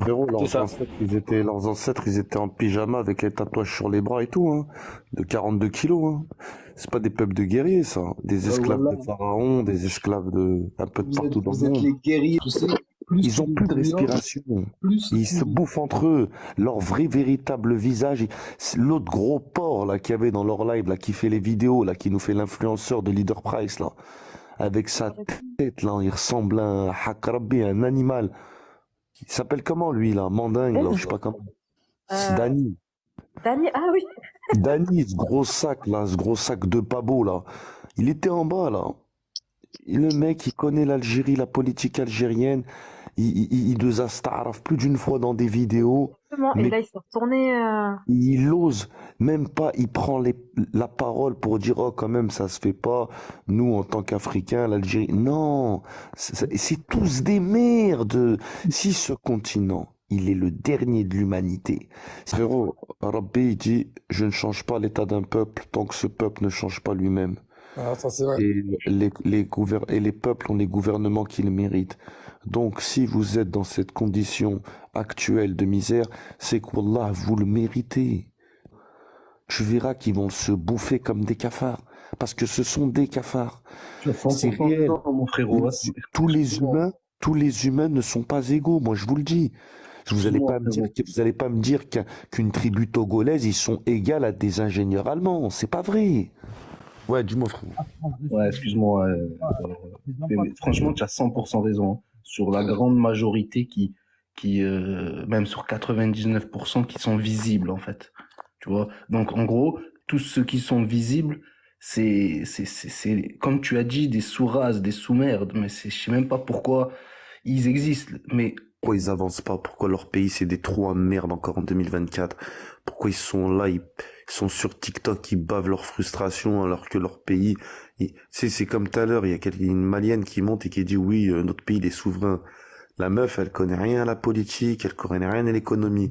Frérot, C'est ça. leurs ancêtres, ils étaient en pyjama avec les tatouages sur les bras et tout, hein, de 42 kilos, hein. C'est pas des peuples de guerriers, ça. Des esclaves Voilà, de pharaons, des esclaves de, un peu de partout dans le vous êtes monde. les guerriers, tu sais, plus Ils tu ont les plus de silences, respiration. plus Ils se ils... bouffent entre eux. Leur vrai, véritable visage. C'est l'autre gros porc, là, qu'il y avait dans leur live, là, qui fait les vidéos, là, qui nous fait l'influenceur de Leader Price, là. Avec sa tête, là, il ressemble à un hakrabi, un animal. Il s'appelle comment, lui, là? Mandingue, là, je sais pas comment. C'est Euh, Dany. Dany, ah oui. Dany, ce gros sac, là, ce gros sac de pabo, là. Il était en bas, là. Et le mec, il connaît l'Algérie, la politique algérienne. Il nous a staraf plus d'une fois dans des vidéos. Exactement. Et Mais là, il s'est retourné. il ose même pas, il prend la parole pour dire, oh, quand même, ça se fait pas. Nous, en tant qu'Africains, l'Algérie. Non, c'est tous des merdes. Si ce continent, il est le dernier de l'humanité. Frérot, Rabbi, il dit, je ne change pas l'état d'un peuple tant que ce peuple ne change pas lui-même. Ah, ça c'est vrai. Et et les peuples ont les gouvernements qu'ils méritent. Donc, si vous êtes dans cette condition actuelle de misère, c'est qu'Allah, vous le méritez. Tu verras qu'ils vont se bouffer comme des cafards. Parce que ce sont des cafards. Tu as C'est 100% réel. raison, mon frérot. Tous les humains ne sont pas égaux. Moi, je vous le dis. Excuse-moi, frérot. Vous allez pas me dire qu'une tribu togolaise, ils sont égaux à des ingénieurs allemands. C'est pas vrai. Ouais, dis-moi, frérot. Ouais, excuse-moi. Mais franchement, tu as 100% raison, hein. Sur la grande majorité même sur 99% qui sont visibles, en fait. Tu vois? Donc, en gros, tous ceux qui sont visibles, comme tu as dit, des sous-races, des sous-merdes. Mais je sais même pas pourquoi ils existent. Mais Pourquoi ils avancent pas? Pourquoi leur pays c'est des trous à merde encore en 2024? Pourquoi ils sont là, ils sont sur TikTok, ils bavent leur frustration alors que leur pays, c'est comme tout à l'heure, il y a une malienne qui monte et qui dit oui, notre pays il est souverain. La meuf, elle connaît rien à la politique, elle connaît rien à l'économie.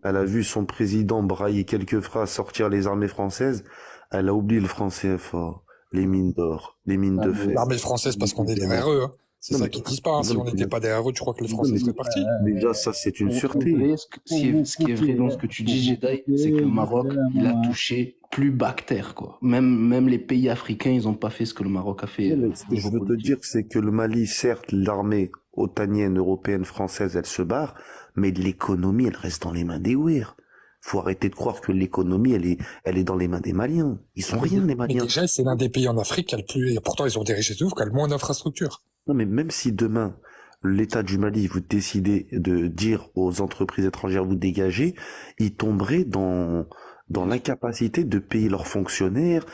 Elle a vu son président brailler quelques phrases, sortir les armées françaises. Elle a oublié le franc CFA, les mines d'or, les mines ah, de fer. L'armée française parce qu'on est derrière eux, hein. C'est Non, ça mais, qu'ils disent pas, hein. Si non, on n'était pas derrière eux, tu crois que les Français seraient partis? déjà, ça, c'est une en sûreté. vrai, ce qui est vrai dans ce que tu dis, Jedi, c'est que le Maroc, il a touché plus bas que terre, quoi. Même les pays africains, ils ont pas fait ce que le Maroc a fait Non, mais ce au que je niveau veux te politique. dire, c'est que le Mali, certes, l'armée otanienne, européenne, française, elle se barre, mais l'économie, elle reste dans les mains des Ouïrs. Faut arrêter de croire que l'économie, elle est dans les mains des Maliens. Ils sont rien, les Mais Maliens. déjà, c'est l'un des pays en Afrique qui a le plus, et pourtant ils ont des richesses de ouf, qui a le moins d'infrastructures. Non, mais même si demain, l'État du Mali, vous décidez de dire aux entreprises étrangères, vous dégagez, ils tomberaient dans l'incapacité de payer leurs fonctionnaires.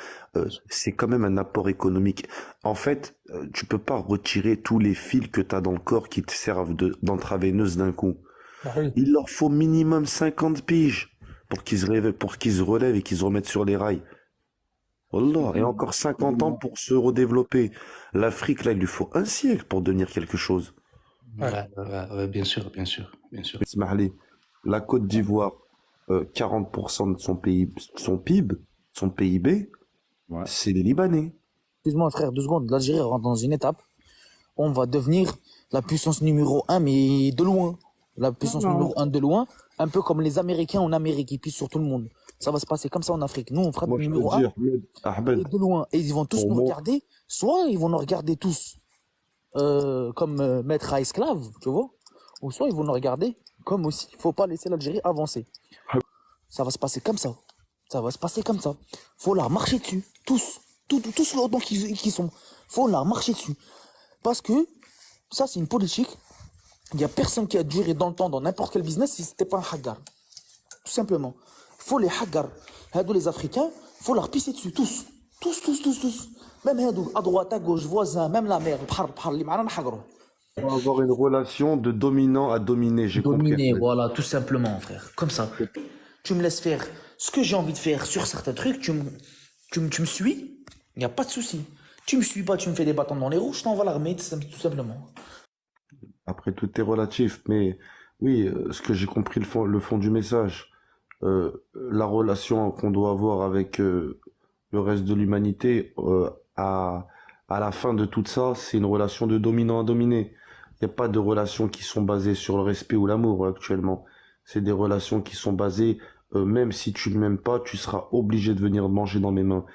C'est quand même un apport économique. En fait, tu peux pas retirer tous les fils que tu as dans le corps qui te servent d'entraveineuse d'un coup. Ah oui. Il leur faut minimum 50 piges pour qu'ils se réveillent, pour qu'ils se relèvent et qu'ils se remettent sur les rails. Wallah, et encore 50 ans pour se redévelopper. L'Afrique, là, il lui faut un siècle pour devenir quelque chose. Ouais. Ouais, bien sûr, bien sûr, bien sûr. Ismaili, la Côte d'Ivoire, 40% de son PIB, son PIB, Ouais. c'est les Libanais. Excuse-moi frère, 2 secondes. L'Algérie rentre dans une étape. On va devenir la puissance numéro un, mais de loin. La puissance numéro un de loin. Un peu comme les Américains en Amérique, ils pissent sur tout le monde. Ça va se passer comme ça en Afrique. Nous, on fera Moi, je peux numéro te un dire, Ahmed, et de loin. Et ils vont tous pour nous moi, regarder. Soit ils vont nous regarder tous comme maître à esclave, tu vois. Ou soit ils vont nous regarder comme aussi. Il faut pas laisser l'Algérie avancer. Ça va se passer comme ça. Ça va se passer comme ça. Faut leur marcher dessus. Tous. Tous là-dedans qui sont. Faut leur marcher dessus. Parce que ça, c'est une politique. Il y a personne qui a duré dans le temps dans n'importe quel business si c'était pas un hagar. Tout simplement. Faut les hagar. Hadou les Africains, faut leur pisser dessus. Tous. Tous. Même hadou, à droite, à gauche, voisins, même la mère. Les marans hagaro. on va avoir une relation de dominant à dominé, j'ai compris. Dominer, Ahmed. voilà, tout simplement, frère. Comme ça. Tu me laisses faire ce que j'ai envie de faire sur certains trucs, tu me suis, il n'y a pas de souci. Tu me suis pas, tu me fais des bâtons dans les roues, je t'envoie l'armée, tout simplement. Après, tout est relatif, mais oui, ce que j'ai compris, le fond du message, la relation qu'on doit avoir avec le reste de l'humanité, à la fin de tout ça, c'est une relation de dominant à dominé. Il n'y a pas de relations qui sont basées sur le respect ou l'amour actuellement. C'est des relations qui sont basées, même si tu ne m'aimes pas, tu seras obligé de venir manger dans mes mains.